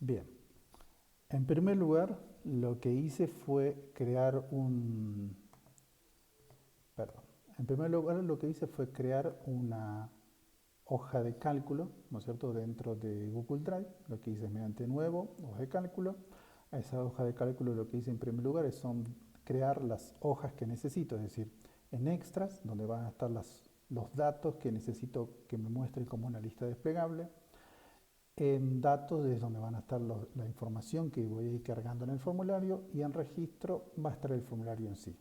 Bien, en primer lugar, lo que hice fue crear un... Perdón. En primer lugar, lo que hice fue crear una hoja de cálculo, ¿no es cierto?, dentro de Google Drive. Lo que hice es mediante nuevo, hoja de cálculo. A esa hoja de cálculo lo que hice en primer lugar son crear las hojas que necesito, es decir, en extras, donde van a estar los datos que necesito que me muestre como una lista desplegable. En datos es donde van a estar la información que voy a ir cargando en el formulario, y en registro va a estar el formulario en sí.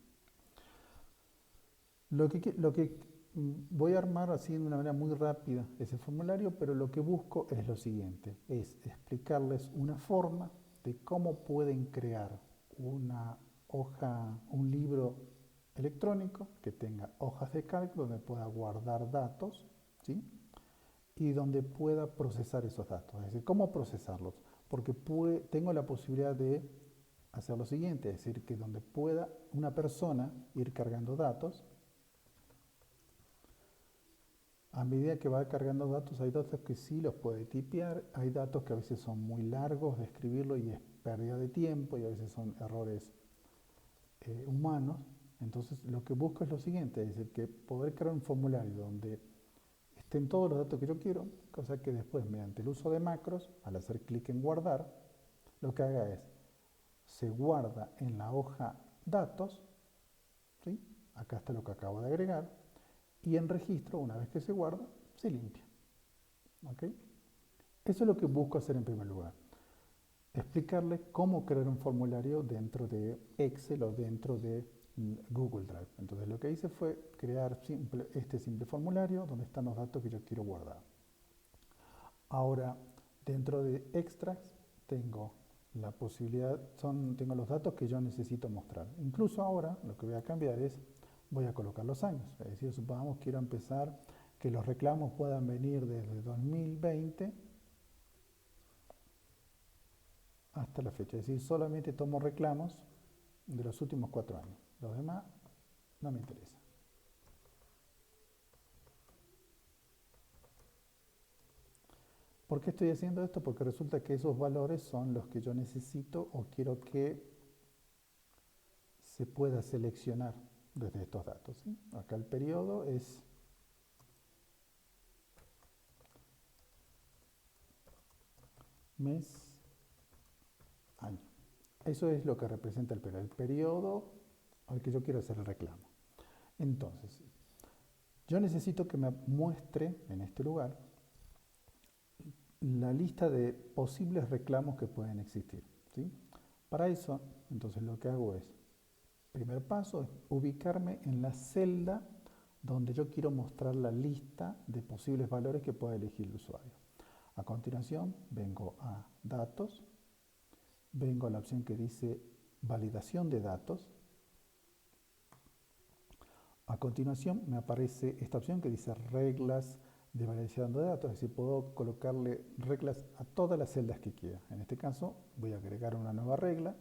Lo que voy a armar así de una manera muy rápida ese formulario, pero lo que busco es lo siguiente, es explicarles una forma de cómo pueden crear una hoja, un libro electrónico que tenga hojas de cálculo donde pueda guardar datos, ¿sí?, y donde pueda procesar esos datos. Es decir, ¿cómo procesarlos? Porque tengo la posibilidad de hacer lo siguiente, es decir, que donde pueda una persona ir cargando datos, a medida que va cargando datos, hay datos que sí los puede tipear, hay datos que a veces son muy largos de escribirlo y es pérdida de tiempo, y a veces son errores humanos. Entonces, lo que busco es lo siguiente, es decir, que poder crear un formulario donde estén todos los datos que yo quiero, cosa que después, mediante el uso de macros, al hacer clic en guardar, lo que haga es, se guarda en la hoja datos, ¿sí?, acá está lo que acabo de agregar, y en registro, una vez que se guarda, se limpia. ¿Ok? Eso es lo que busco hacer en primer lugar. Explicarle cómo crear un formulario dentro de Excel o dentro de Google Drive. Entonces lo que hice fue crear este simple formulario donde están los datos que yo quiero guardar. Ahora, dentro de Extras tengo la posibilidad, tengo los datos que yo necesito mostrar. Incluso ahora lo que voy a cambiar es, voy a colocar los años. Es decir, supongamos quiero empezar que los reclamos puedan venir desde 2020 hasta la fecha. Es decir, solamente tomo reclamos de los últimos 4 años. Los demás no me interesa. ¿Por qué estoy haciendo esto? Porque resulta que esos valores son los que yo necesito o quiero que se pueda seleccionar desde estos datos, ¿sí? Acá el periodo es mes, año. Eso es lo que representa el periodo al que yo quiero hacer el reclamo. Entonces, yo necesito que me muestre en este lugar la lista de posibles reclamos que pueden existir, ¿sí? Para eso, entonces lo que hago es, primer paso es ubicarme en la celda donde yo quiero mostrar la lista de posibles valores que pueda elegir el usuario. A continuación, vengo a datos, vengo a la opción que dice validación de datos. A continuación me aparece esta opción que dice reglas de validación de datos, es decir, puedo colocarle reglas a todas las celdas que quiera. En este caso voy a agregar una nueva regla.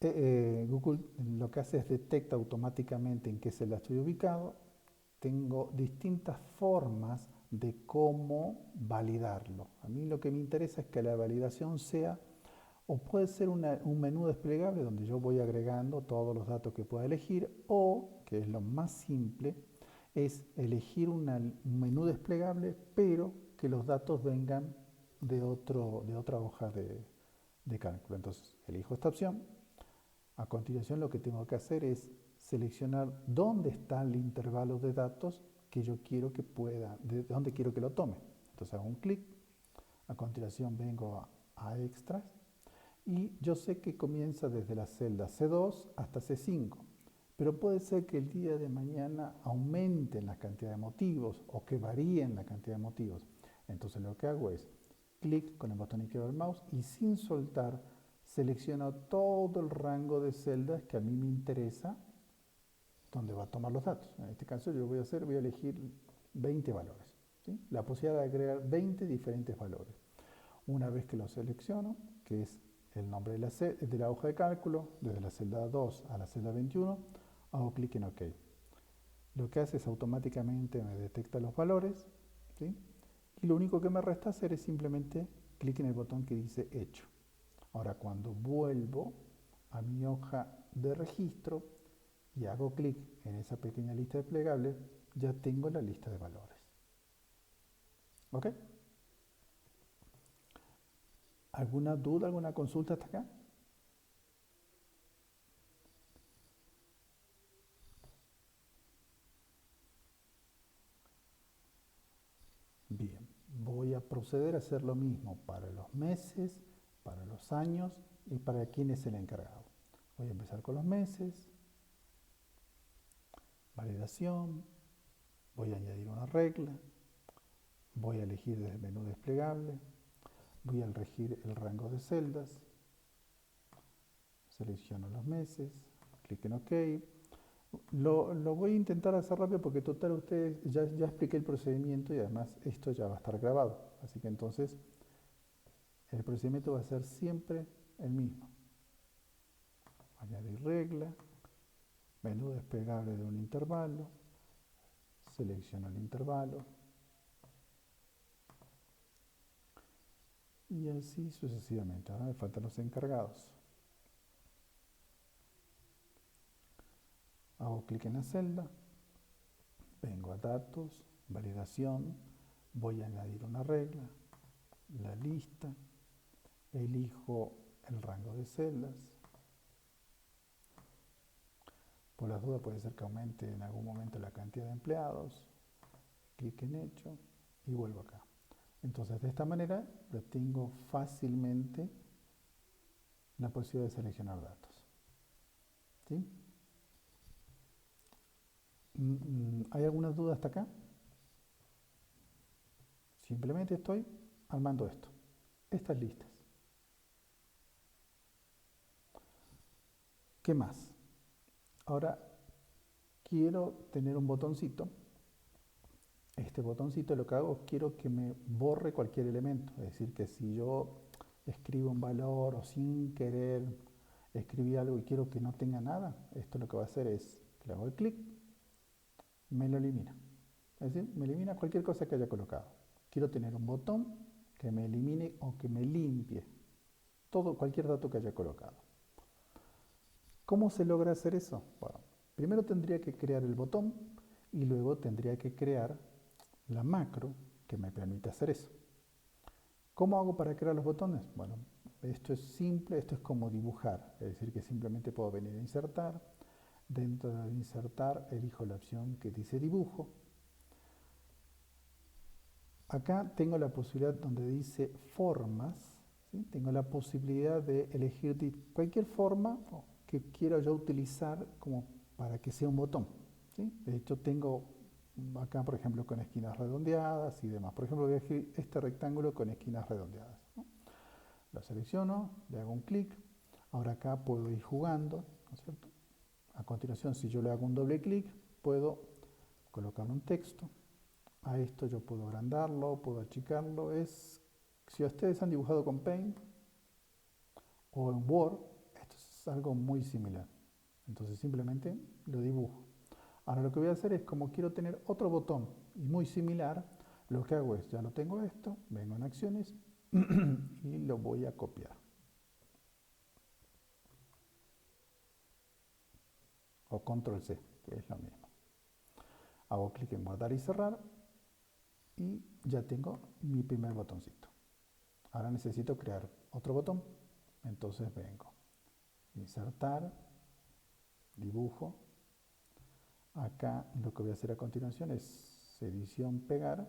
Google lo que hace es detecta automáticamente en qué celda estoy ubicado. Tengo distintas formas de cómo validarlo. A mí lo que me interesa es que la validación sea, o puede ser un menú desplegable donde yo voy agregando todos los datos que pueda elegir, o, que es lo más simple, es elegir un menú desplegable, pero que los datos vengan de otra hoja de cálculo. Entonces, elijo esta opción. A continuación, lo que tengo que hacer es seleccionar dónde está el intervalo de datos que yo quiero que pueda, de dónde quiero que lo tome. Entonces hago un clic, a continuación vengo a extras, y yo sé que comienza desde la celda C2 hasta C5, pero puede ser que el día de mañana aumente la cantidad de motivos o que varíen la cantidad de motivos. Entonces lo que hago es clic con el botón izquierdo del mouse y sin soltar selecciono todo el rango de celdas que a mí me interesa donde va a tomar los datos. En este caso yo voy a elegir 20 valores, ¿sí? La posibilidad de agregar 20 diferentes valores. Una vez que lo selecciono, que es el nombre de la hoja de cálculo, desde la celda 2 a la celda 21, hago clic en OK. Lo que hace es automáticamente me detecta los valores, ¿sí? Y lo único que me resta hacer es simplemente clic en el botón que dice hecho. Ahora cuando vuelvo a mi hoja de registro y hago clic en esa pequeña lista desplegable, ya tengo la lista de valores. ¿Ok? ¿Alguna duda, alguna consulta hasta acá? Bien, voy a proceder a hacer lo mismo para los meses, para los años y para quién es el encargado. Voy a empezar con los meses, validación, voy a añadir una regla, voy a elegir desde el menú desplegable, voy a elegir el rango de celdas, selecciono los meses, clic en OK. Lo voy a intentar hacer rápido porque total ustedes ya expliqué el procedimiento y además esto ya va a estar grabado. Así que entonces el procedimiento va a ser siempre el mismo. Añadir regla, menú desplegable de un intervalo, selecciono el intervalo y así sucesivamente. Ahora me faltan los encargados. Hago clic en la celda, vengo a datos, validación, voy a añadir una regla, la lista, elijo el rango de celdas. Por las dudas puede ser que aumente en algún momento la cantidad de empleados, clic en hecho y vuelvo acá. Entonces de esta manera yo tengo fácilmente la posibilidad de seleccionar datos. ¿Sí? ¿Hay alguna duda hasta acá? Simplemente estoy armando esto, estas listas. ¿Qué más? Ahora quiero tener un botoncito. Este botoncito lo que hago es quiero que me borre cualquier elemento. Es decir, que si yo escribo un valor o sin querer escribí algo y quiero que no tenga nada, esto lo que va a hacer es que le hago el clic, me lo elimina. Es decir, me elimina cualquier cosa que haya colocado. Quiero tener un botón que me elimine o que me limpie cualquier dato que haya colocado. ¿Cómo se logra hacer eso? Bueno, primero tendría que crear el botón y luego tendría que crear la macro que me permite hacer eso. ¿Cómo hago para crear los botones? Bueno, esto es simple, esto es como dibujar, es decir, que simplemente puedo venir a insertar. Dentro de insertar elijo la opción que dice dibujo. Acá tengo la posibilidad donde dice formas, ¿sí? Tengo la posibilidad de elegir cualquier forma que quiera yo utilizar como para que sea un botón, ¿sí? De hecho tengo acá por ejemplo con esquinas redondeadas y demás. Por ejemplo voy a elegir este rectángulo con esquinas redondeadas, ¿no? Lo selecciono, le hago un clic, ahora acá puedo ir jugando, ¿no es cierto? A continuación si yo le hago un doble clic puedo colocarle un texto. A esto yo puedo agrandarlo, puedo achicarlo. Si ustedes han dibujado con Paint o en Word, esto es algo muy similar. Entonces simplemente lo dibujo. Ahora lo que voy a hacer es, como quiero tener otro botón y muy similar, lo que hago es, ya lo tengo esto, vengo en acciones y lo voy a copiar. O Control C, que es lo mismo. Hago clic en guardar y cerrar y ya tengo mi primer botoncito. Ahora necesito crear otro botón. Entonces vengo, insertar, dibujo. Acá lo que voy a hacer a continuación es edición, pegar,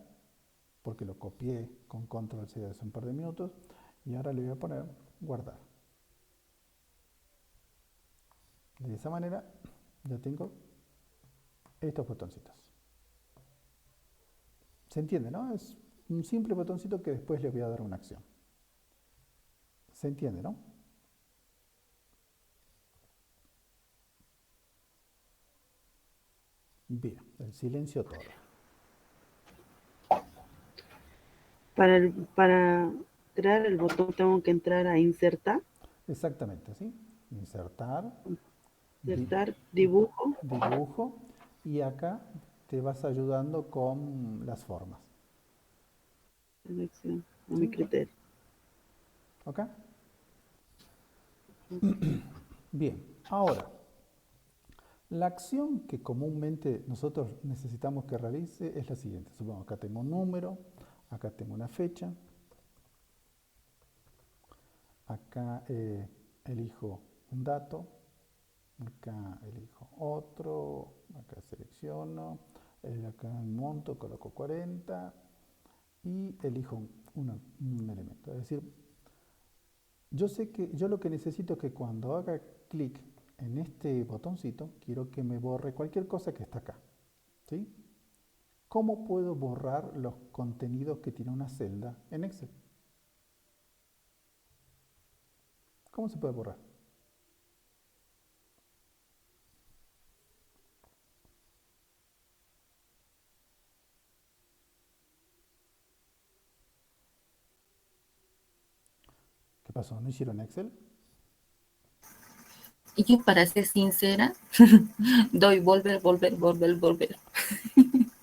porque lo copié con control C hace un par de minutos. Y ahora le voy a poner guardar. De esa manera ya tengo estos botoncitos. ¿Se entiende, no? Es un simple botoncito que después le voy a dar una acción. ¿Se entiende, no? Bien, el silencio todo. Para crear el botón tengo que entrar a insertar. Exactamente, ¿sí? Insertar, Insertar, dibujo. dibujo, y acá te vas ayudando con las formas. Selección, a mi ¿Sí? criterio. ¿Ok? Bien, ahora, la acción que comúnmente nosotros necesitamos que realice es la siguiente. Supongamos, acá tengo un número, acá tengo una fecha, acá elijo un dato, acá elijo otro, acá selecciono, acá un monto, coloco 40 y elijo un elemento. Es decir, yo sé que yo lo que necesito es que cuando haga clic en este botoncito, quiero que me borre cualquier cosa que está acá. ¿Sí? ¿Cómo puedo borrar los contenidos que tiene una celda en Excel? ¿Cómo se puede borrar? ¿Qué pasó? ¿No hicieron Excel? Y yo, para ser sincera, doy volver, volver, volver, volver.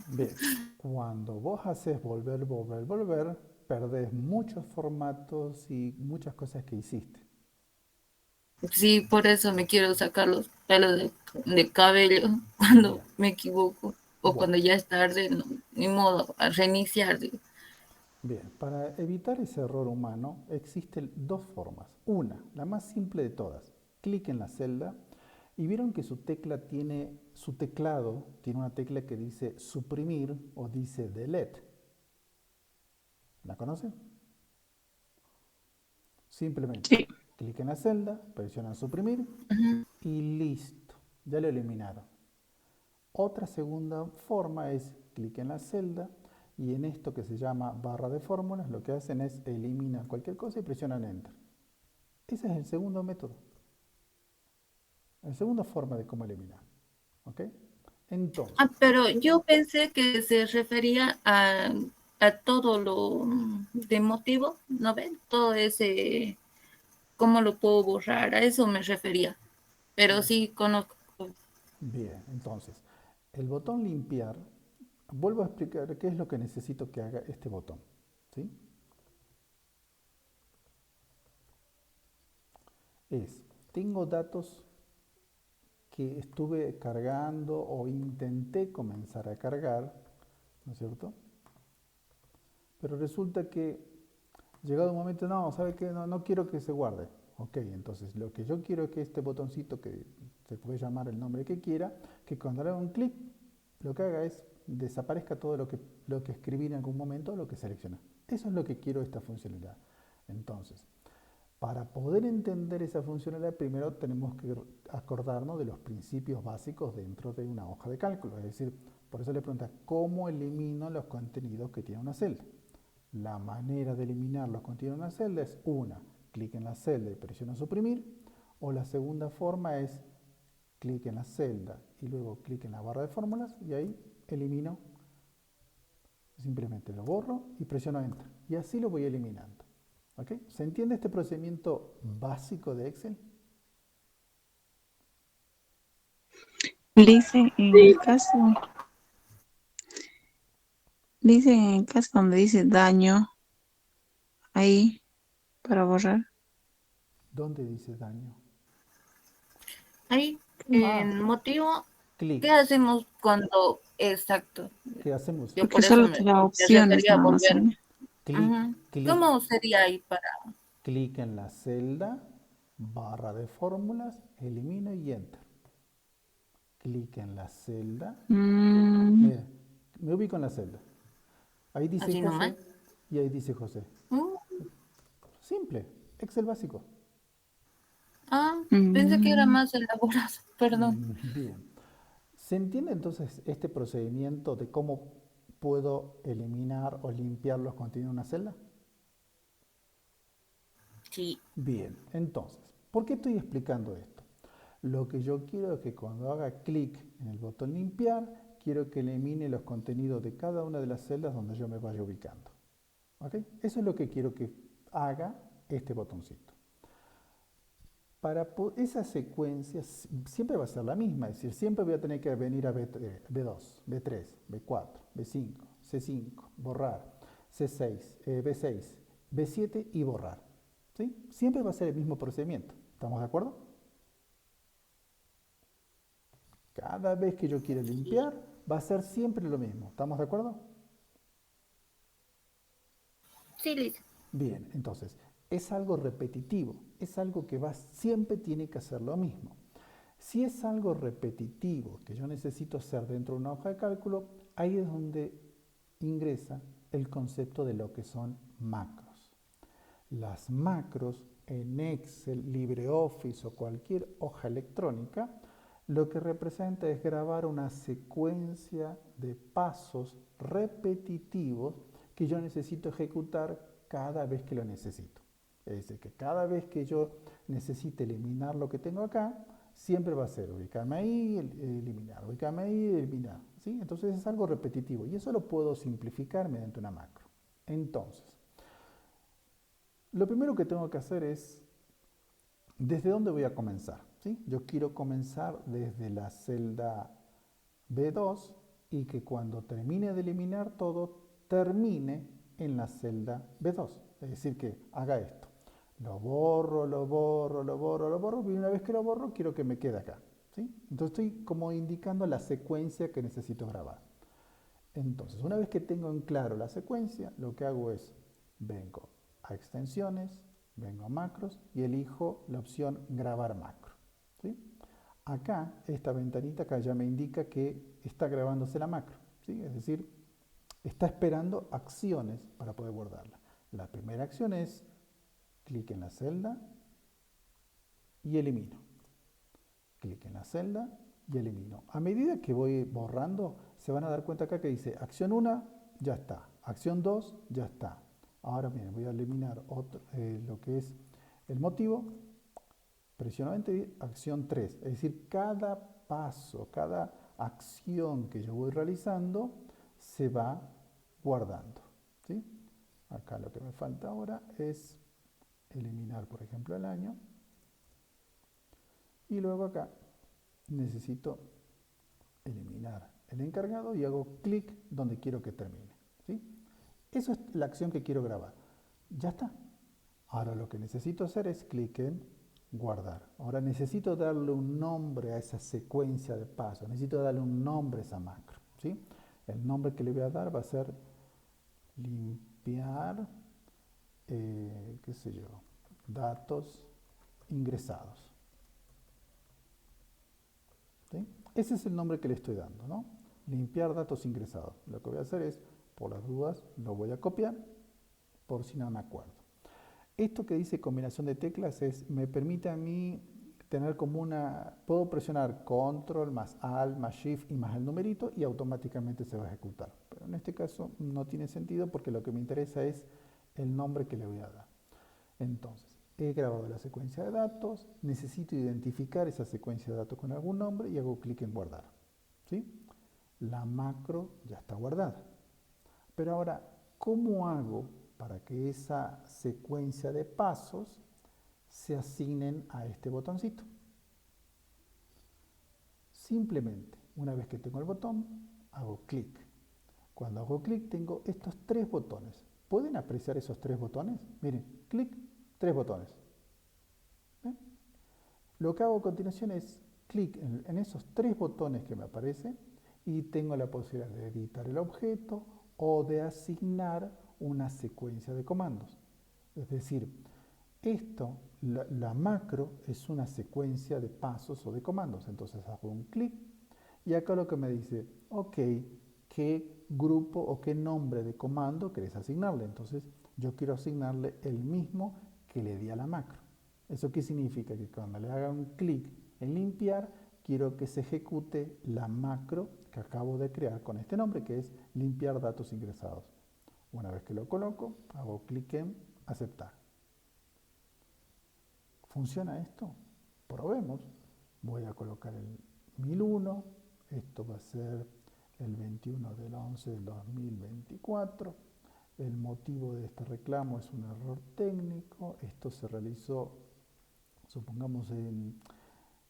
Bien, cuando vos haces volver, volver, volver, perdés muchos formatos y muchas cosas que hiciste. Sí, por eso me quiero sacar los pelos de cabello cuando Bien, me equivoco o bueno, cuando ya es tarde, no, ni modo, a reiniciar. Digo. bien. Para evitar ese error humano existen dos formas. Una, la más simple de todas. Clic en la celda y vieron que su teclado tiene una tecla que dice suprimir o dice delete. ¿La conocen? Simplemente Sí. clic en la celda, presionan suprimir Ujú. y listo, ya lo eliminaron. Otra segunda forma es clic en la celda y en esto que se llama barra de fórmulas lo que hacen es eliminar cualquier cosa y presionan enter. Ese es el segundo método, la segunda forma de cómo eliminar. ¿Ok? Entonces, Pero yo pensé que se refería a todo lo de motivo, ¿no ven? Todo ese, ¿cómo lo puedo borrar? A eso me refería. Pero sí conozco. bien, entonces, el botón limpiar, vuelvo a explicar qué es lo que necesito que haga este botón. ¿Sí? Tengo datos que estuve cargando o intenté comenzar a cargar, ¿no es cierto? Pero resulta que llegado un momento, no, ¿sabe qué? No, no quiero que se guarde. Ok, entonces lo que yo quiero es que este botoncito, que se puede llamar el nombre que quiera, que cuando le haga un clic, lo que haga es desaparezca todo lo que escribí en algún momento, lo que seleccioné. Eso es lo que quiero esta funcionalidad. Entonces, para poder entender esa funcionalidad, primero tenemos que acordarnos de los principios básicos dentro de una hoja de cálculo. Es decir, por eso le pregunta, ¿cómo elimino los contenidos que tiene una celda? La manera de eliminar los contenidos de una celda es una, clic en la celda y presiono suprimir, o la segunda forma es clic en la celda y luego clic en la barra de fórmulas y ahí elimino, simplemente lo borro y presiono enter. Y así lo voy eliminando. ¿Ok? ¿Se entiende este procedimiento básico de Excel? Dice en el Sí. caso, dice en el caso donde dice daño, ahí para borrar. ¿Dónde dice daño? Ahí, Ah, en motivo, ¿qué clic. hacemos cuando, exacto? ¿Qué hacemos? Yo Porque por eso solo te da me opciones refería a nada más volver. ahí. Clic, Ujú. clic, ¿Cómo sería ahí para...? clic en la celda, barra de fórmulas, elimino y enter. Clic en la celda. Mm, Mira, me ubico en la celda. Ahí dice Así nomás. José y ahí dice José. Mm. Simple, Excel básico. Ah, pensé que era mm, más elaborado, perdón. Bien. ¿Se entiende entonces este procedimiento de cómo puedo eliminar o limpiar los contenidos de una celda? Sí. Bien, entonces, ¿por qué estoy explicando esto? Lo que yo quiero es que cuando haga clic en el botón limpiar, quiero que elimine los contenidos de cada una de las celdas donde yo me vaya ubicando. ¿Ok? Eso es lo que quiero que haga este botoncito. Esa secuencia siempre va a ser la misma, es decir, siempre voy a tener que venir a B2, B3, B4, B5, C5, borrar, C6, B6, B7 y borrar. ¿sí? Siempre va a ser el mismo procedimiento. ¿Estamos de acuerdo? Cada vez que yo quiera limpiar, va a ser siempre lo mismo. ¿Estamos de acuerdo? Sí, listo. Bien, entonces, es algo repetitivo, es algo que siempre tiene que hacer lo mismo. Si es algo repetitivo que yo necesito hacer dentro de una hoja de cálculo, ahí es donde ingresa el concepto de lo que son macros. Las macros en Excel, LibreOffice o cualquier hoja electrónica, lo que representa es grabar una secuencia de pasos repetitivos que yo necesito ejecutar cada vez que lo necesito. Es decir, que cada vez que yo necesite eliminar lo que tengo acá, siempre va a ser ubicarme ahí, eliminar, ubicarme ahí, eliminar. ¿Sí? Entonces es algo repetitivo y eso lo puedo simplificar mediante una macro. Entonces, lo primero que tengo que hacer es, ¿desde dónde voy a comenzar? ¿Sí? Yo quiero comenzar desde la celda B2 y que cuando termine de eliminar todo, termine en la celda B2. Es decir, que haga esto. Lo borro, lo borro, lo borro, lo borro, y una vez que lo borro, quiero que me quede acá. ¿Sí? Entonces estoy como indicando la secuencia que necesito grabar. Entonces, una vez que tengo en claro la secuencia, lo que hago es, vengo a extensiones, vengo a macros y elijo la opción grabar macro. ¿Sí? Acá, esta ventanita acá ya me indica que está grabándose la macro. ¿Sí? Es decir, está esperando acciones para poder guardarla. La primera acción es clic en la celda y elimino. Clic en la celda y elimino. A medida que voy borrando, se van a dar cuenta acá que dice acción 1, ya está. Acción 2, ya está. Ahora miren, voy a eliminar lo que es el motivo. Presiono Enter, acción 3. Es decir, cada paso, cada acción que yo voy realizando se va guardando. ¿Sí? Acá lo que me falta ahora es eliminar, por ejemplo, el año. Y luego acá necesito eliminar el encargado y hago clic donde quiero que termine. ¿Sí? Eso es la acción que quiero grabar. Ya está. Ahora lo que necesito hacer es clic en guardar. Ahora necesito darle un nombre a esa secuencia de pasos. Necesito darle un nombre a esa macro. ¿Sí? El nombre que le voy a dar va a ser limpiar, qué sé yo, datos ingresados. ¿Sí? Ese es el nombre que le estoy dando, ¿no? Limpiar datos ingresados. Lo que voy a hacer es, por las dudas, lo voy a copiar, por si no me acuerdo. Esto que dice combinación de teclas me permite a mí tener como puedo presionar control más alt más shift y más el numerito y automáticamente se va a ejecutar. Pero en este caso no tiene sentido porque lo que me interesa es el nombre que le voy a dar. Entonces, he grabado la secuencia de datos, necesito identificar esa secuencia de datos con algún nombre y hago clic en guardar. ¿Sí? La macro ya está guardada. Pero ahora, ¿cómo hago para que esa secuencia de pasos se asignen a este botoncito? Simplemente, una vez que tengo el botón, hago clic. Cuando hago clic tengo estos tres botones. ¿Pueden apreciar esos tres botones? Miren, clic, tres botones. ¿Ven? Lo que hago a continuación es clic en esos tres botones que me aparecen y tengo la posibilidad de editar el objeto o de asignar una secuencia de comandos. Es decir, la macro es una secuencia de pasos o de comandos. Entonces hago un clic y acá lo que me dice, ok, ¿qué grupo o qué nombre de comando querés asignarle? Entonces yo quiero asignarle el mismo que le di a la macro. ¿Eso qué significa? Que cuando le haga un clic en limpiar, quiero que se ejecute la macro que acabo de crear con este nombre, que es limpiar datos ingresados. Una vez que lo coloco, hago clic en aceptar. ¿Funciona esto? Probemos. Voy a colocar el 1001. Esto va a ser el 21 del 11 del 2024. El motivo de este reclamo es un error técnico. Esto se realizó, supongamos, en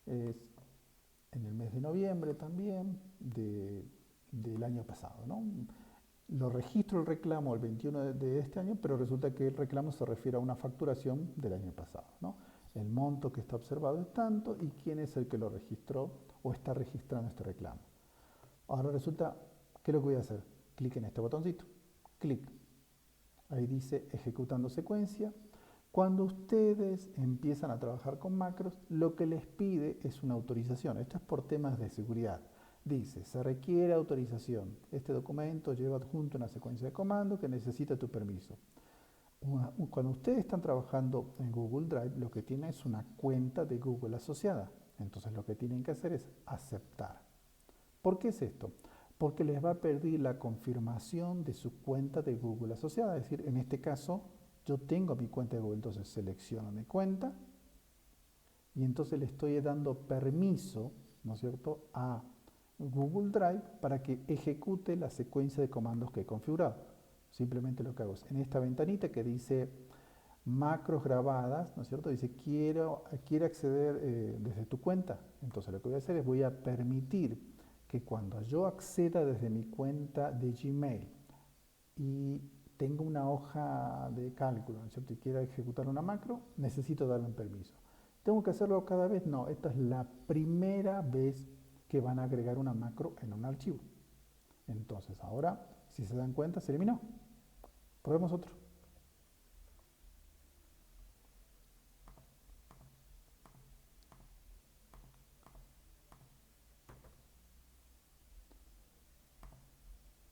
el mes de noviembre también del año pasado, ¿no? lo registro el reclamo el 21 de este año, pero resulta que el reclamo se refiere a una facturación del año pasado, ¿no? El monto que está observado es tanto y quién es el que lo registró o está registrando este reclamo. Ahora resulta, ¿qué es lo que voy a hacer? Clic en este botoncito, clic. Ahí dice ejecutando secuencia. Cuando ustedes empiezan a trabajar con macros, lo que les pide es una autorización. Esto es por temas de seguridad. Dice, se requiere autorización. Este documento lleva adjunto una secuencia de comandos que necesita tu permiso. Cuando ustedes están trabajando en Google Drive, lo que tienen es una cuenta de Google asociada. Entonces lo que tienen que hacer es aceptar. ¿Por qué es esto? Porque les va a pedir la confirmación de su cuenta de Google asociada. Es decir, en este caso, yo tengo mi cuenta de Google, entonces selecciono mi cuenta y entonces le estoy dando permiso, ¿no es cierto?, a Google Drive para que ejecute la secuencia de comandos que he configurado. Simplemente lo que hago es, en esta ventanita que dice macros grabadas, ¿no es cierto?, dice quiere acceder desde tu cuenta. Entonces lo que voy a hacer es voy a permitir que cuando yo acceda desde mi cuenta de Gmail y tengo una hoja de cálculo, ¿no es cierto?, y quiera ejecutar una macro, necesito darle un permiso. ¿Tengo que hacerlo cada vez? No, esta es la primera vez que van a agregar una macro en un archivo. Entonces ahora, si se dan cuenta, se eliminó. Probemos otro.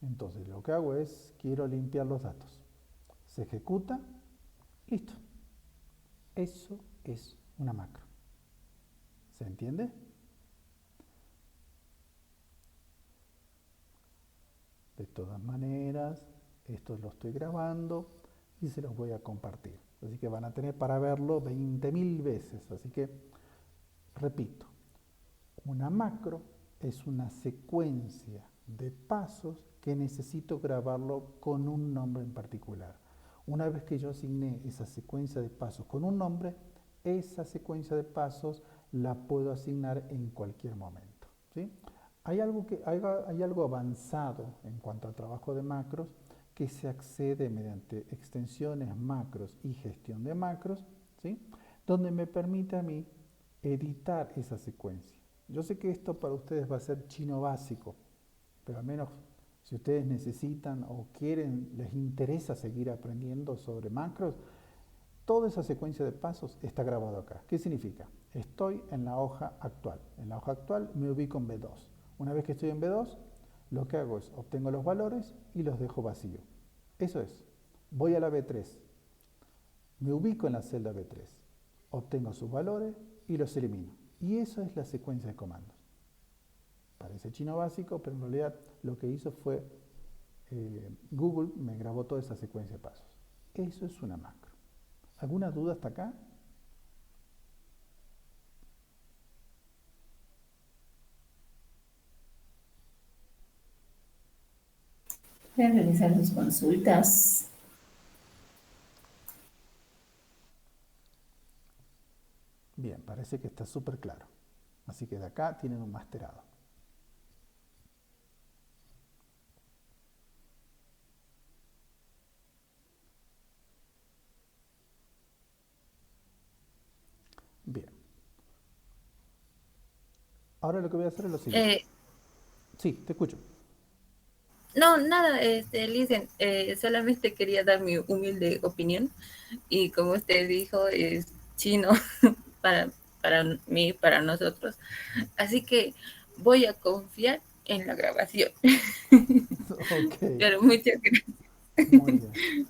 Entonces lo que hago es, quiero limpiar los datos. Se ejecuta, listo. Eso es una macro. ¿Se entiende? De todas maneras, esto lo estoy grabando y se los voy a compartir. Así que van a tener para verlo 20.000 veces. Así que, repito, una macro es una secuencia de pasos que necesito grabarlo con un nombre en particular. Una vez que yo asigné esa secuencia de pasos con un nombre, esa secuencia de pasos la puedo asignar en cualquier momento, ¿sí? Hay algo avanzado en cuanto al trabajo de macros que se accede mediante extensiones, macros y gestión de macros, ¿sí?, donde me permite a mí editar esa secuencia. Yo sé que esto para ustedes va a ser chino básico, pero al menos si ustedes necesitan o quieren, les interesa seguir aprendiendo sobre macros, toda esa secuencia de pasos está grabado acá. ¿Qué significa? Estoy en la hoja actual. En la hoja actual me ubico en B2. Una vez que estoy en B2, lo que hago es obtengo los valores y los dejo vacío. Eso es. Voy a la B3. Me ubico en la celda B3. Obtengo sus valores y los elimino. Y eso es la secuencia de comandos. Parece chino básico, pero en realidad lo que hizo fue Google me grabó toda esa secuencia de pasos. Eso es una macro. ¿Alguna duda hasta acá? Pueden realizar sus consultas. Bien, parece que está súper claro. Así que de acá tienen un masterado. Bien. Ahora lo que voy a hacer es lo siguiente. Sí, te escucho. No, nada, Licen, solamente quería dar mi humilde opinión y como usted dijo, es chino para, para mí, para nosotros. Así que voy a confiar en la grabación. Ok, Pero muchas gracias. muy bien.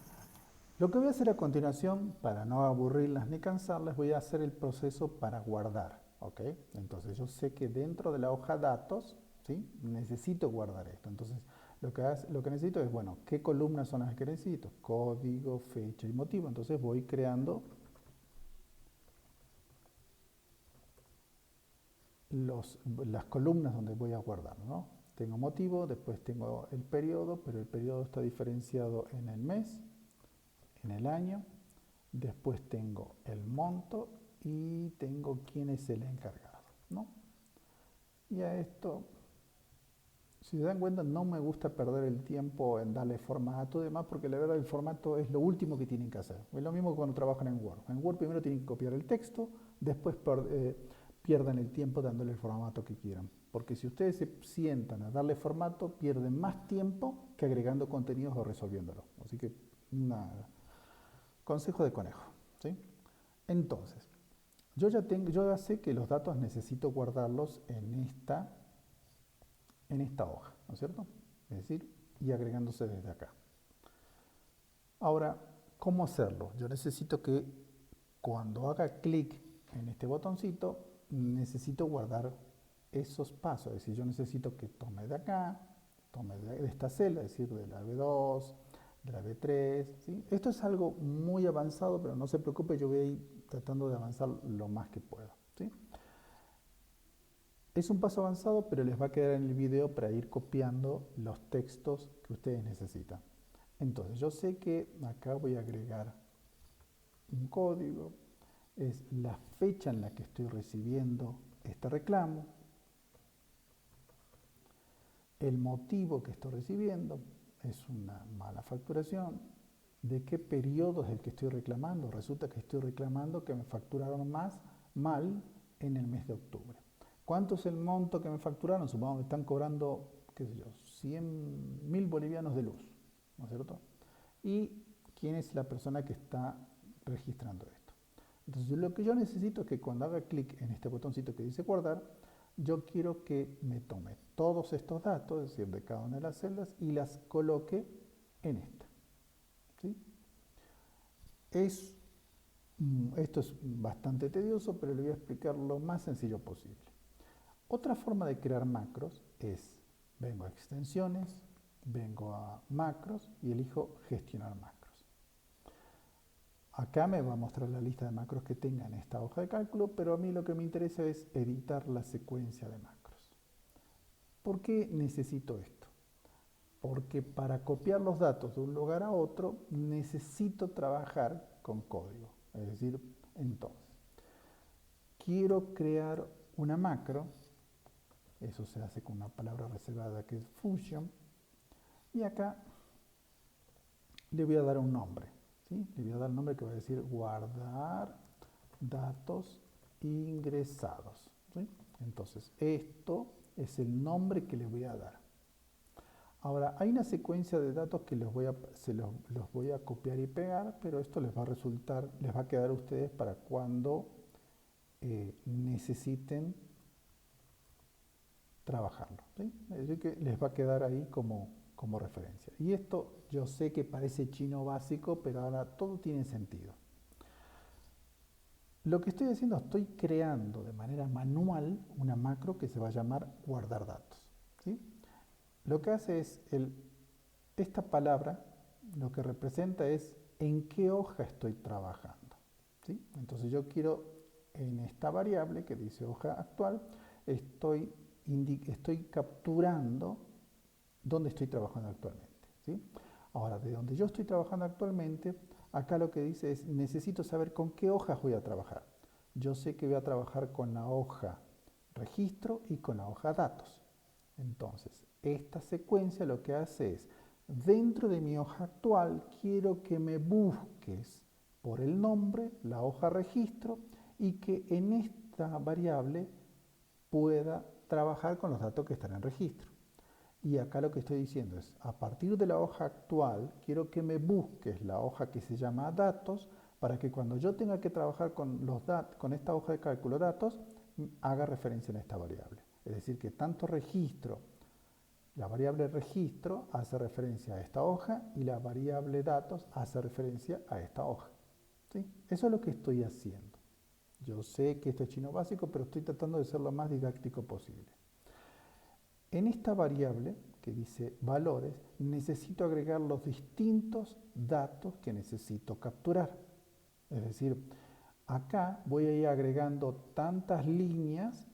Lo que voy a hacer a continuación, para no aburrirlas ni cansarlas, voy a hacer el proceso para guardar, ¿ok? Entonces yo sé que dentro de la hoja datos, ¿sí?, necesito guardar esto. Entonces lo que necesito es, bueno, ¿qué columnas son las que necesito? Código, fecha y motivo. Entonces voy creando las columnas donde voy a guardar, ¿no? Tengo motivo, después tengo el periodo, pero el periodo está diferenciado en el mes, en el año, después tengo el monto y tengo quién es el encargado, ¿no? Y a esto Si se dan cuenta, no me gusta perder el tiempo en darle formato y demás, porque la verdad el formato es lo último que tienen que hacer. Es lo mismo que cuando trabajan en Word. En Word primero tienen que copiar el texto, después pierdan el tiempo dándole el formato que quieran. Porque si ustedes se sientan a darle formato, pierden más tiempo que agregando contenidos o resolviéndolo. Así que, consejo de conejo, ¿sí? Entonces, yo ya sé que los datos necesito guardarlos en esta hoja, ¿no es cierto? Es decir, y agregándose desde acá. Ahora, ¿cómo hacerlo? Yo necesito que cuando haga clic en este botoncito, necesito guardar esos pasos. Es decir, yo necesito que tome de acá, tome de esta celda, es decir, de la B2, de la B3. ¿Sí? Esto es algo muy avanzado, pero no se preocupe, yo voy a ir tratando de avanzar lo más que puedo. ¿Sí? Es un paso avanzado, pero les va a quedar en el video para ir copiando los textos que ustedes necesitan. Entonces, yo sé que acá voy a agregar un código, es la fecha en la que estoy recibiendo este reclamo, el motivo que estoy recibiendo, es una mala facturación, de qué periodo es el que estoy reclamando. Resulta que estoy reclamando que me facturaron mal en el mes de octubre. ¿Cuánto es el monto que me facturaron? Supongamos que están cobrando, qué sé yo, 100.000 bolivianos de luz, ¿no es cierto? ¿Y quién es la persona que está registrando esto? Entonces, lo que yo necesito es que cuando haga clic en este botoncito que dice guardar, yo quiero que me tome todos estos datos, es decir, de cada una de las celdas, y las coloque en esta. ¿Sí? Esto es bastante tedioso, pero le voy a explicar lo más sencillo posible. Otra forma de crear macros es, vengo a extensiones, vengo a macros y elijo gestionar macros. Acá me va a mostrar la lista de macros que tenga en esta hoja de cálculo, pero a mí lo que me interesa es editar la secuencia de macros. ¿Por qué necesito esto? Porque para copiar los datos de un lugar a otro necesito trabajar con código. Es decir, entonces, quiero crear una macro. Eso se hace con una palabra reservada que es function. Y acá le voy a dar un nombre. ¿Sí? Le voy a dar el nombre que va a decir guardar datos ingresados. ¿Sí? Entonces, esto es el nombre que le voy a dar. Ahora, hay una secuencia de datos que los voy a copiar y pegar, pero esto les va a quedar a ustedes para cuando necesiten trabajarlo. ¿Sí? Es decir, que les va a quedar ahí como referencia. Y esto yo sé que parece chino básico, pero ahora todo tiene sentido. Lo que estoy haciendo, estoy creando de manera manual una macro que se va a llamar guardar datos. ¿Sí? Lo que hace es, esta palabra, lo que representa es en qué hoja estoy trabajando. ¿Sí? Entonces yo quiero, en esta variable que dice hoja actual, estoy capturando dónde estoy trabajando actualmente. ¿Sí? Ahora, de donde yo estoy trabajando actualmente, acá lo que dice es, necesito saber con qué hojas voy a trabajar. Yo sé que voy a trabajar con la hoja registro y con la hoja datos. Entonces, esta secuencia lo que hace es, dentro de mi hoja actual, quiero que me busques por el nombre, la hoja registro, y que en esta variable pueda trabajar con los datos que están en registro. Y acá lo que estoy diciendo es, a partir de la hoja actual, quiero que me busques la hoja que se llama datos, para que cuando yo tenga que trabajar con esta hoja de cálculo datos, haga referencia en esta variable. Es decir, que tanto registro, la variable registro hace referencia a esta hoja y la variable datos hace referencia a esta hoja. ¿Sí? Eso es lo que estoy haciendo. Yo sé que esto es chino básico, pero estoy tratando de ser lo más didáctico posible. En esta variable que dice valores, necesito agregar los distintos datos que necesito capturar. Es decir, acá voy a ir agregando tantas líneas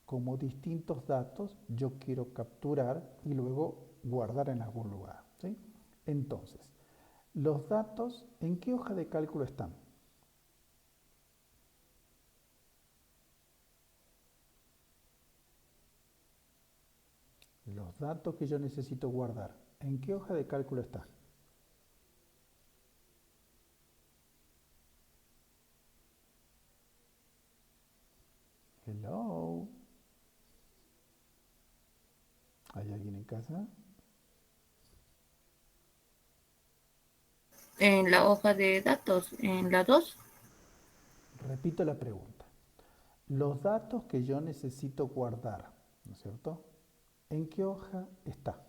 como distintos datos yo quiero capturar y luego guardar en algún lugar. ¿Sí? Entonces, los datos, ¿en qué hoja de cálculo están? Los los datos que yo necesito guardar, ¿en qué hoja de cálculo está? Hello. ¿Hay alguien en casa? En la hoja de datos, en la 2. Repito la pregunta. Los datos que yo necesito guardar, ¿no es cierto? ¿En qué hoja está?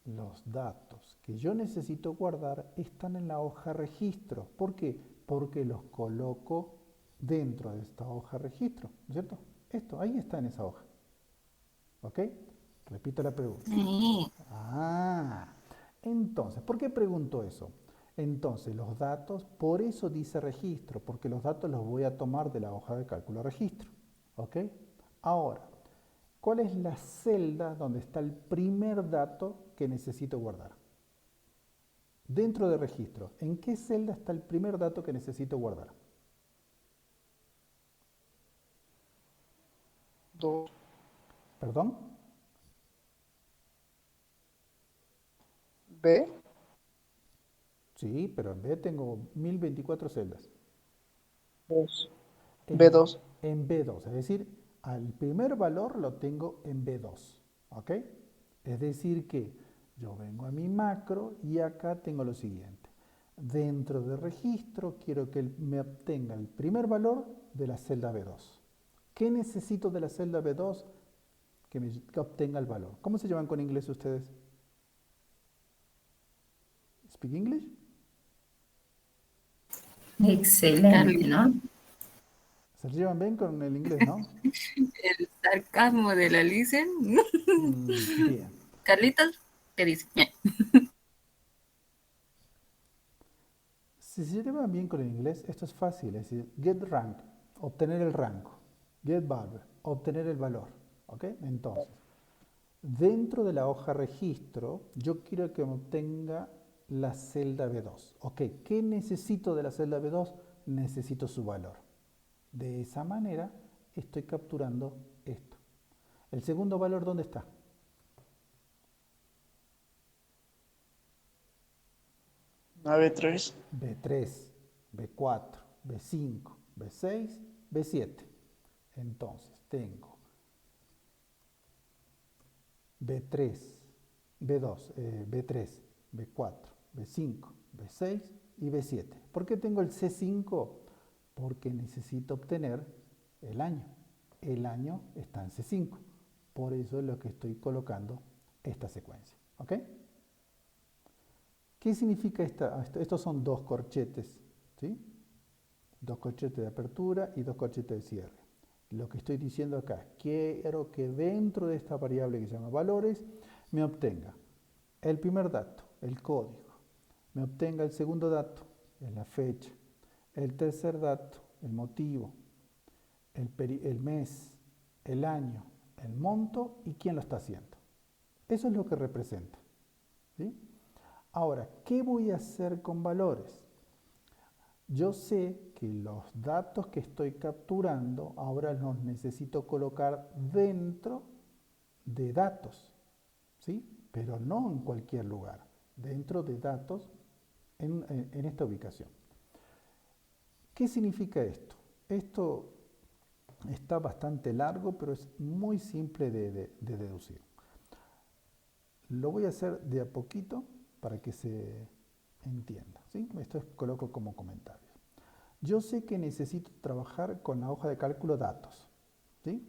Los datos que yo necesito guardar están en la hoja registro. ¿Por qué? Porque los coloco dentro de esta hoja registro, ¿no es cierto? Esto, ahí está en esa hoja. ¿Ok? Repito la pregunta. Sí. Entonces, ¿por qué pregunto eso? Entonces, los datos, por eso dice registro, porque los datos los voy a tomar de la hoja de cálculo registro. ¿Ok? Ahora, ¿cuál es la celda donde está el primer dato que necesito guardar? Dentro de registro, ¿en qué celda está el primer dato que necesito guardar? 2. ¿Perdón? B. Sí, pero en B tengo 1024 celdas. 2. En, B2. en B2, es decir, al primer valor lo tengo en B2. ¿Ok? Es decir que yo vengo a mi macro y acá tengo lo siguiente. Dentro de registro quiero que me obtenga el primer valor de la celda B2. ¿Qué necesito de la celda B2? Que obtenga el valor. ¿Cómo se llaman con inglés ustedes? ¿Speak English? Excelente, ¿no? ¿Se llevan bien con el inglés, no? El sarcasmo de la Licen. Bien. Carlitos, ¿qué dice? Si se llevan bien con el inglés, esto es fácil, es decir, get rank, obtener el rango, get value, obtener el valor, ¿ok? Entonces, dentro de la hoja registro, yo quiero que me obtenga la celda B2, ¿ok? ¿Qué necesito de la celda B2? Necesito su valor. De esa manera, estoy capturando esto. ¿El segundo valor dónde está? B3. B3, B4, B5, B6, B7. Entonces tengo B3, B2, B3, B4, B5, B6 y B7. ¿Por qué tengo el C5? Porque necesito obtener el año. El año está en C5. Por eso es lo que estoy colocando esta secuencia. ¿Ok? ¿Qué significa esta? Estos son dos corchetes, ¿sí? Dos corchetes de apertura y dos corchetes de cierre. Lo que estoy diciendo acá, quiero que dentro de esta variable que se llama valores, me obtenga el primer dato, el código, me obtenga el segundo dato, es la fecha, el tercer dato, el motivo, el mes, el año, el monto y quién lo está haciendo. Eso es lo que representa, ¿sí? Ahora, ¿qué voy a hacer con valores? Yo sé que los datos que estoy capturando ahora los necesito colocar dentro de datos, ¿sí? Pero no en cualquier lugar, dentro de datos en esta ubicación. ¿Qué significa esto? Esto está bastante largo, pero es muy simple de deducir. Lo voy a hacer de a poquito para que se entienda, ¿sí? Esto coloco como comentario. Yo sé que necesito trabajar con la hoja de cálculo datos, ¿sí?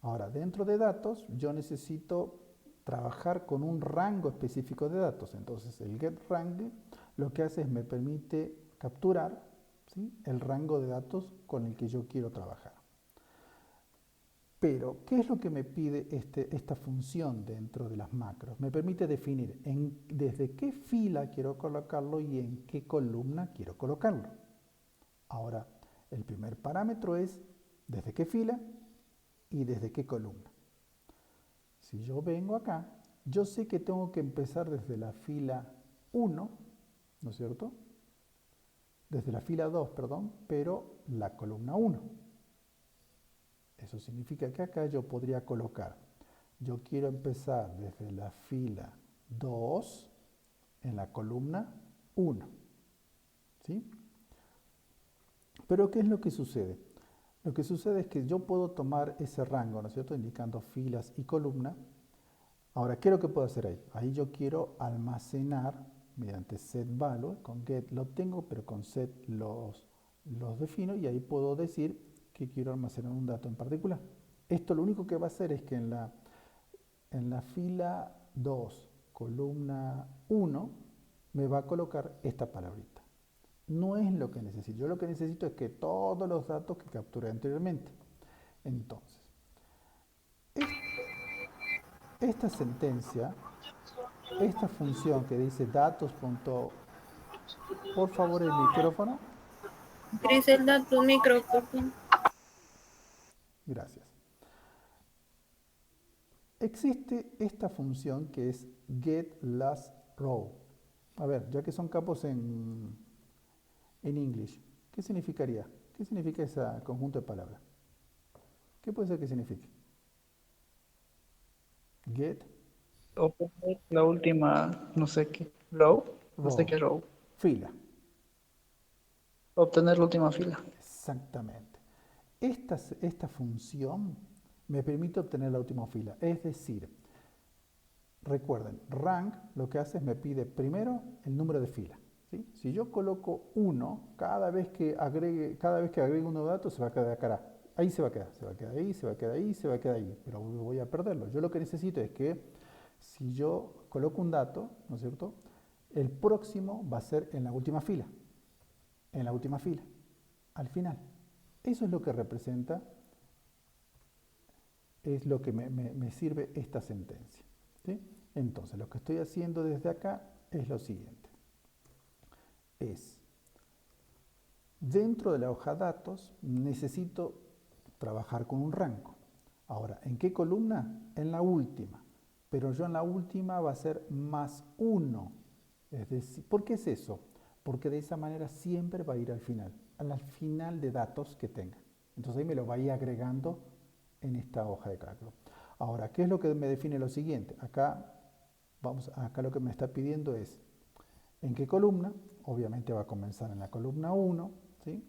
Ahora, dentro de datos, yo necesito trabajar con un rango específico de datos. Entonces, el getRange lo que hace es me permite capturar, ¿sí?, el rango de datos con el que yo quiero trabajar. Pero, ¿qué es lo que me pide esta función dentro de las macros? Me permite definir desde qué fila quiero colocarlo y en qué columna quiero colocarlo. Ahora, el primer parámetro es desde qué fila y desde qué columna. Si yo vengo acá, yo sé que tengo que empezar desde la fila 1, ¿no es cierto? desde la fila 2, perdón, pero la columna 1. Eso significa que acá yo podría colocar, yo quiero empezar desde la fila 2 en la columna 1. ¿Sí? Pero ¿qué es lo que sucede? Lo que sucede es que yo puedo tomar ese rango, ¿no es cierto?, indicando filas y columna. Ahora, ¿qué es lo que puedo hacer ahí? Ahí yo quiero almacenar mediante setValue, con get lo tengo, pero con set los defino y ahí puedo decir que quiero almacenar un dato en particular. Esto lo único que va a hacer es que en la fila 2, columna 1, me va a colocar esta palabrita. No es lo que necesito. Yo lo que necesito es que todos los datos que capturé anteriormente. Entonces, esta sentencia, esta función que dice datos. Por favor, el micrófono. Griselda, tu micro, por favor. Gracias. Existe esta función que es getLastRow. A ver, ya que son capos en English, ¿qué significaría? ¿Qué significa ese conjunto de palabras? ¿Qué puede ser que signifique? Get Obtener la última, no sé qué, row, no sé row. qué row. Fila. Obtener la última fila. Exactamente. Esta función me permite obtener la última fila. Es decir, recuerden, rank lo que hace es me pide primero el número de fila. ¿Sí? Si yo coloco 1, cada vez que agregue un nuevo dato se va a quedar acá. Ahí se va a quedar ahí, se va a quedar ahí, se va a quedar ahí, pero voy a perderlo. Yo lo que necesito es que si yo coloco un dato, ¿no es cierto?, el próximo va a ser en la última fila, al final. Eso es lo que representa, es lo que me sirve esta sentencia. ¿Sí? Entonces, lo que estoy haciendo desde acá es lo siguiente. Dentro de la hoja datos necesito trabajar con un rango. Ahora, ¿en qué columna? En la última. Pero yo en la última va a ser +1. Es decir, ¿por qué es eso? Porque de esa manera siempre va a ir al final de datos que tenga. Entonces ahí me lo va a ir agregando en esta hoja de cálculo. Ahora, ¿qué es lo que me define lo siguiente? Acá lo que me está pidiendo es ¿en qué columna? Obviamente va a comenzar en la columna 1, ¿sí?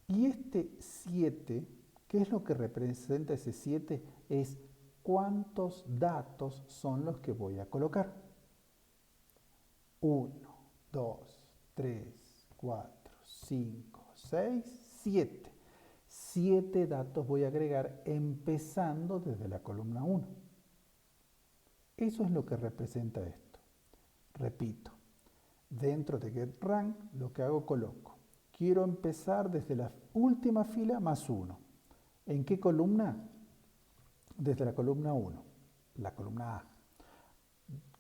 Y este 7, ¿qué es lo que representa ese 7? Es cuántos datos son los que voy a colocar. 1, 2, 3, 4, 5, 6, 7. 7 datos voy a agregar empezando desde la columna 1. Eso es lo que representa esto. Repito, dentro de getRank lo que hago coloco. Quiero empezar desde la última fila +1. ¿En qué columna? Desde la columna 1, la columna A.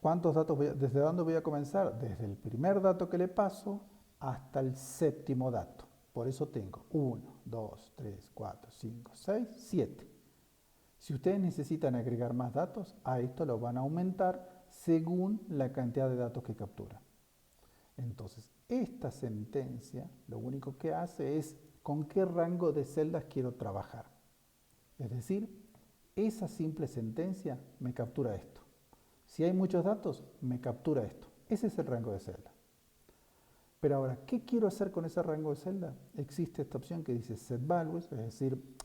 ¿Cuántos datos desde dónde voy a comenzar? Desde el primer dato que le paso hasta el séptimo dato. Por eso tengo 1, 2, 3, 4, 5, 6, 7. Si ustedes necesitan agregar más datos, a esto lo van a aumentar según la cantidad de datos que capturan. Entonces, esta sentencia lo único que hace es con qué rango de celdas quiero trabajar. Es decir, esa simple sentencia me captura esto. Si hay muchos datos, me captura esto. Ese es el rango de celda. Pero ahora, ¿qué quiero hacer con ese rango de celda? Existe esta opción que dice setValues, es decir,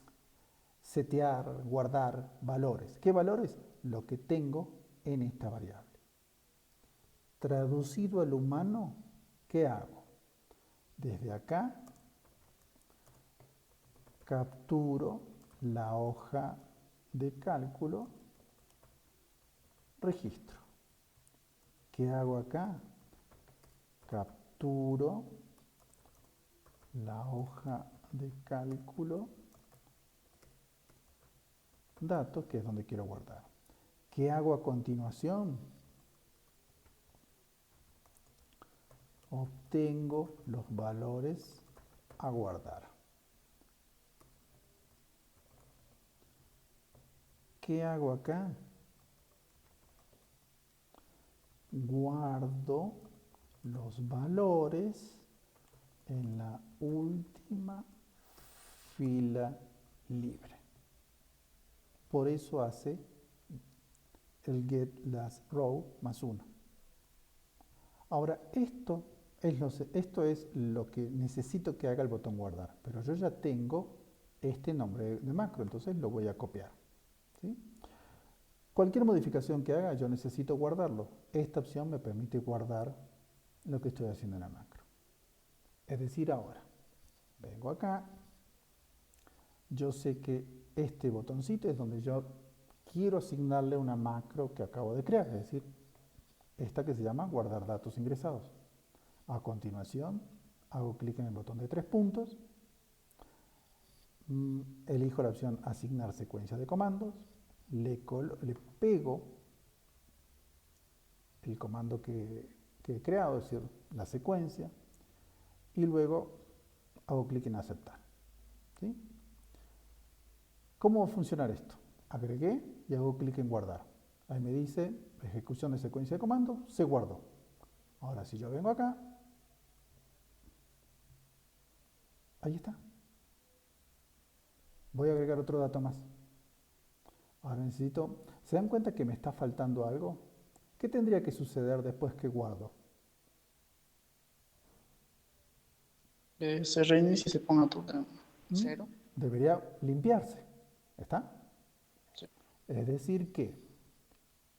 setear, guardar valores. ¿Qué valores? Lo que tengo en esta variable. Traducido al humano, ¿qué hago? Desde acá capturo la hoja de cálculo, registro. ¿Qué hago acá? Capturo la hoja de cálculo, datos, que es donde quiero guardar. ¿Qué hago a continuación? Obtengo los valores a guardar. ¿Qué hago acá? Guardo los valores en la última fila libre. Por eso hace el get last row más 1. Ahora, esto es lo que necesito que haga el botón guardar, pero yo ya tengo este nombre de macro, entonces lo voy a copiar, ¿sí? Cualquier modificación que haga, yo necesito guardarlo. Esta opción me permite guardar lo que estoy haciendo en la macro. Es decir, ahora, vengo acá, yo sé que este botoncito es donde yo quiero asignarle una macro que acabo de crear, es decir, esta que se llama guardar datos ingresados. A continuación, hago clic en el botón de 3 puntos, elijo la opción asignar secuencia de comandos, le pego el comando que he creado, es decir, la secuencia, y luego hago clic en aceptar, ¿sí? ¿Cómo va a funcionar esto? Agregué y hago clic en guardar. Ahí me dice ejecución de secuencia de comandos, se guardó. Ahora si yo vengo acá, ahí está. Voy a agregar otro dato más. Ahora necesito, ¿se dan cuenta que me está faltando algo? ¿Qué tendría que suceder después que guardo? Se reinicia y se ponga todo en 0. Debería limpiarse. ¿Está? Sí. Es decir que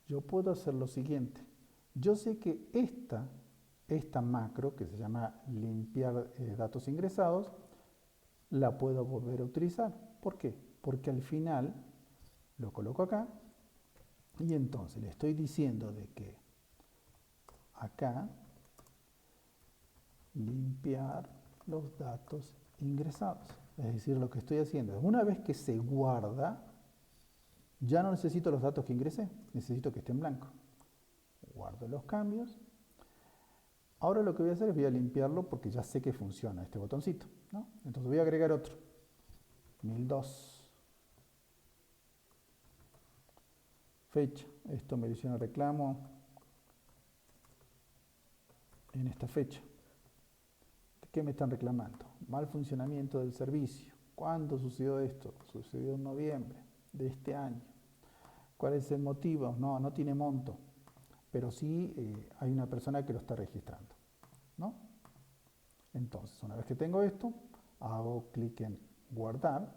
yo puedo hacer lo siguiente. Yo sé que esta macro, que se llama limpiar datos ingresados, la puedo volver a utilizar. ¿Por qué? Porque al final lo coloco acá y entonces le estoy diciendo de que acá limpiar los datos ingresados. Es decir, lo que estoy haciendo es una vez que se guarda, ya no necesito los datos que ingresé, necesito que esté en blanco. Guardo los cambios. Ahora lo que voy a hacer es voy a limpiarlo porque ya sé que funciona este botoncito, ¿no? Entonces voy a agregar otro. 1002. Fecha. Esto me hicieron reclamo en esta fecha. ¿Qué me están reclamando? Mal funcionamiento del servicio. ¿Cuándo sucedió esto? Sucedió en noviembre de este año. ¿Cuál es el motivo? No tiene monto, pero sí hay una persona que lo está registrando, ¿no? Entonces, una vez que tengo esto, hago clic en guardar.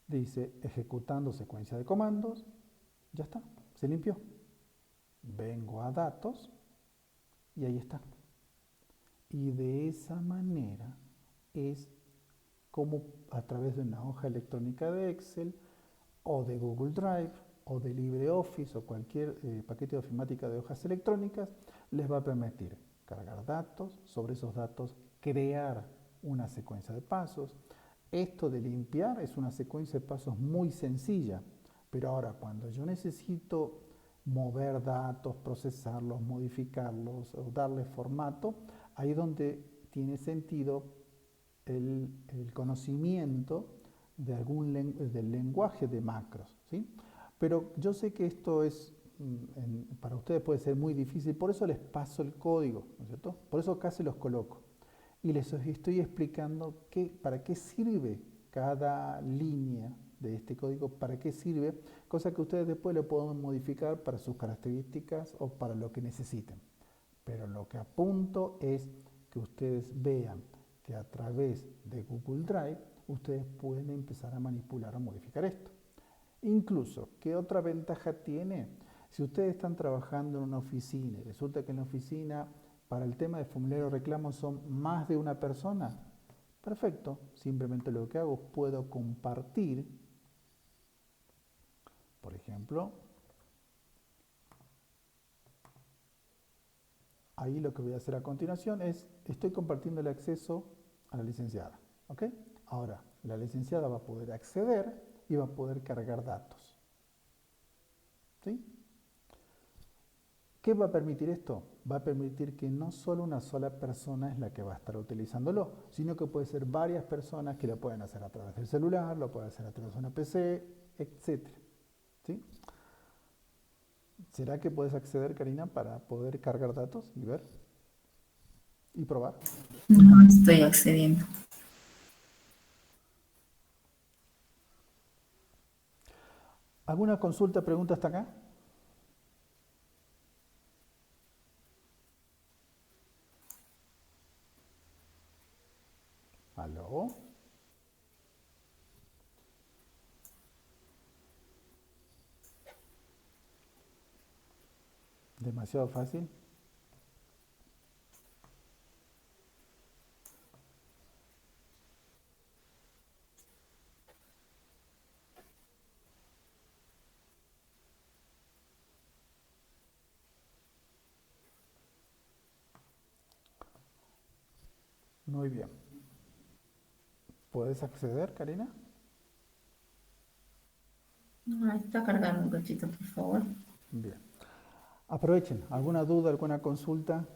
Dice ejecutando secuencia de comandos. Ya está, se limpió. Vengo a datos y ahí está. Y de esa manera es como a través de una hoja electrónica de Excel o de Google Drive o de LibreOffice o cualquier paquete de ofimática de hojas electrónicas les va a permitir cargar datos, sobre esos datos crear una secuencia de pasos. Esto de limpiar es una secuencia de pasos muy sencilla, pero ahora cuando yo necesito mover datos, procesarlos, modificarlos o darle formato, ahí es donde tiene sentido el conocimiento de del lenguaje de macros, ¿sí? Pero yo sé que esto es, para ustedes puede ser muy difícil, por eso les paso el código, ¿no es cierto? Por eso acá se los coloco. Y les estoy explicando para qué sirve cada línea de este código, para qué sirve, cosa que ustedes después lo pueden modificar para sus características o para lo que necesiten. Pero lo que apunto es que ustedes vean que a través de Google Drive ustedes pueden empezar a manipular o modificar esto. Incluso, ¿qué otra ventaja tiene? Si ustedes están trabajando en una oficina y resulta que en la oficina para el tema de formulario de reclamos son más de una persona, perfecto, simplemente lo que hago es puedo compartir, por ejemplo, ahí lo que voy a hacer a continuación es, estoy compartiendo el acceso a la licenciada, ¿ok? Ahora, la licenciada va a poder acceder y va a poder cargar datos, ¿sí? ¿Qué va a permitir esto? Va a permitir que no solo una sola persona es la que va a estar utilizándolo, sino que puede ser varias personas que lo pueden hacer a través del celular, lo pueden hacer a través de una PC, etc. ¿Sí? ¿Será que puedes acceder, Karina, para poder cargar datos y ver? y probar. No estoy accediendo. ¿Alguna consulta, pregunta hasta acá? ¿Aló? ¿Demasiado fácil? Muy bien. ¿Puedes acceder, Karina? Está cargando un cachito, por favor. Bien. Aprovechen. ¿Alguna duda, alguna consulta?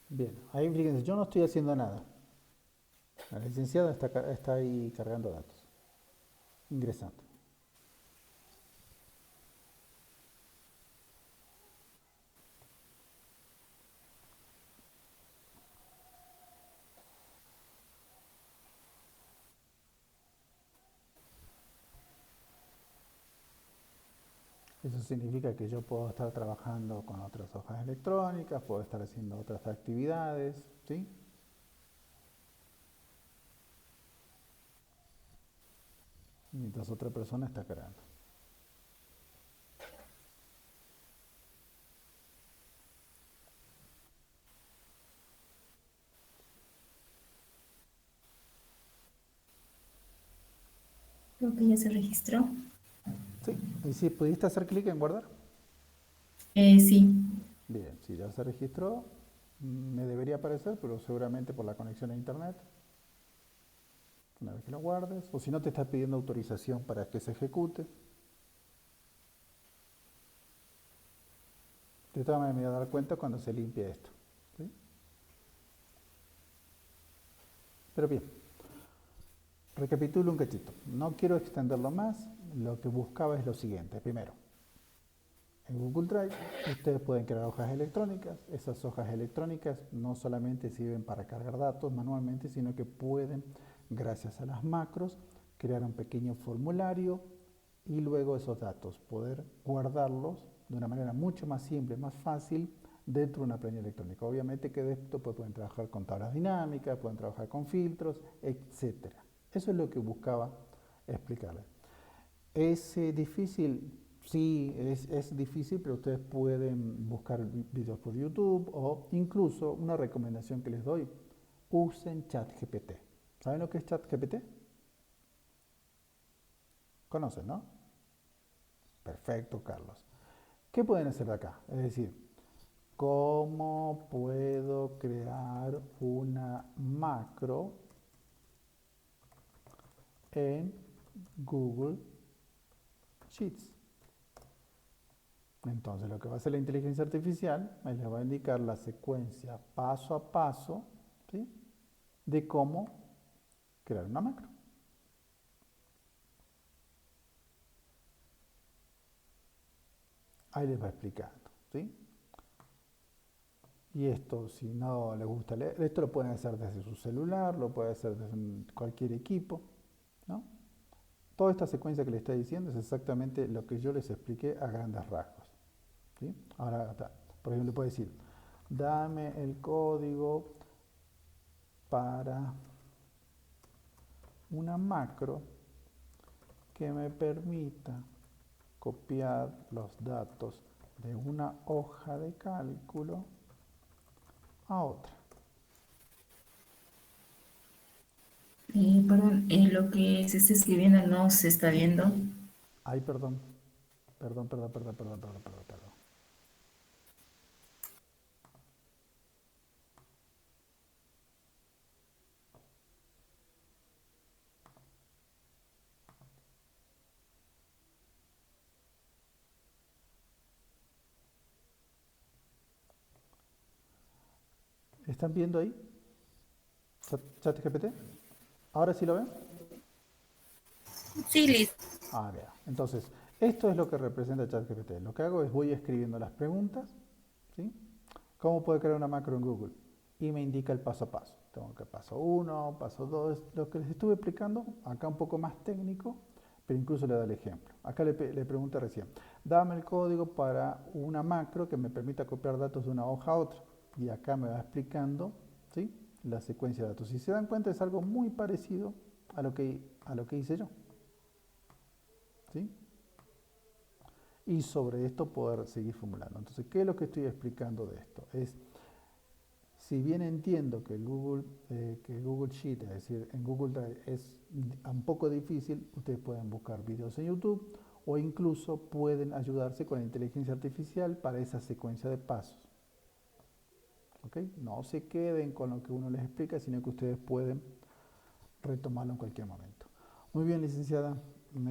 Bien. Ahí fíjense, yo no estoy haciendo nada. La licenciada está ahí cargando datos. Ingresando. Eso significa que yo puedo estar trabajando con otras hojas electrónicas, puedo estar haciendo otras actividades, ¿sí? Mientras otra persona está cargando. Creo que ya se registró. Sí, y si pudiste hacer clic en guardar. Sí. Bien, si ya se registró, me debería aparecer, pero seguramente por la conexión a internet. Una vez que lo guardes, o si no te está pidiendo autorización para que se ejecute. De todas maneras me voy a dar cuenta cuando se limpie esto, ¿sí? Pero bien, recapitulo un cachito. No quiero extenderlo más. Lo que buscaba es lo siguiente. Primero, en Google Drive ustedes pueden crear hojas electrónicas. Esas hojas electrónicas no solamente sirven para cargar datos manualmente, sino que pueden, gracias a las macros, crear un pequeño formulario y luego esos datos poder guardarlos de una manera mucho más simple, más fácil dentro de una planilla electrónica. Obviamente que de esto pues, pueden trabajar con tablas dinámicas, pueden trabajar con filtros, etc. Eso es lo que buscaba explicarles. ¿Es difícil? Sí, es difícil, pero ustedes pueden buscar videos por YouTube o incluso una recomendación que les doy, usen ChatGPT. ¿Saben lo que es ChatGPT? ¿Conocen, no? Perfecto, Carlos. ¿Qué pueden hacer de acá? Es decir, ¿cómo puedo crear una macro en Google Sheets? Entonces lo que va a hacer la inteligencia artificial es le va a indicar la secuencia paso a paso, ¿sí?, de cómo crear una macro. Ahí les va explicando, ¿sí? Y esto, si no les gusta leer, esto lo pueden hacer desde su celular, lo pueden hacer desde cualquier equipo, ¿no? Toda esta secuencia que les estoy diciendo es exactamente lo que yo les expliqué a grandes rasgos, ¿sí? Ahora, por ejemplo, le puedo decir, dame el código para una macro que me permita copiar los datos de una hoja de cálculo a otra. Perdón, lo que se está escribiendo no se está viendo. Ay, perdón. ¿Están viendo ahí? ChatGPT. ¿Ahora sí lo ven? Sí, listo. Ah, vea. Entonces, esto es lo que representa ChatGPT. Lo que hago es voy escribiendo las preguntas, ¿sí? ¿Cómo puedo crear una macro en Google? Y me indica el paso a paso. Tengo que paso 1, paso 2, lo que les estuve explicando, acá un poco más técnico, pero incluso le da el ejemplo. Acá le pregunté recién, dame el código para una macro que me permita copiar datos de una hoja a otra. Y acá me va explicando, ¿sí?, la secuencia de datos. Si se dan cuenta, es algo muy parecido a lo que hice yo, ¿sí? Y sobre esto poder seguir formulando. Entonces, ¿qué es lo que estoy explicando de esto? Si bien entiendo que el Google Sheet, es decir, en Google Drive es un poco difícil, ustedes pueden buscar videos en YouTube o incluso pueden ayudarse con la inteligencia artificial para esa secuencia de pasos. ¿Ok? No se queden con lo que uno les explica, sino que ustedes pueden retomarlo en cualquier momento. Muy bien, licenciada.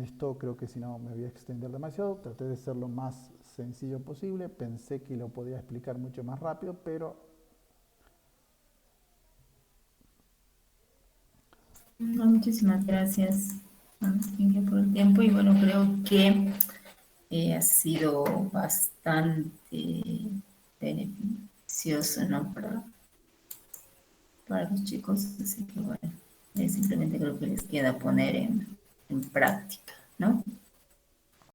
Esto creo que si no me voy a extender demasiado. Traté de ser lo más sencillo posible. Pensé que lo podía explicar mucho más rápido, pero... No, muchísimas gracias, Inge, por el tiempo. Y bueno, creo que ha sido bastante beneficioso, ¿no? Para los chicos. Así que bueno, simplemente creo que les queda poner en práctica, ¿no?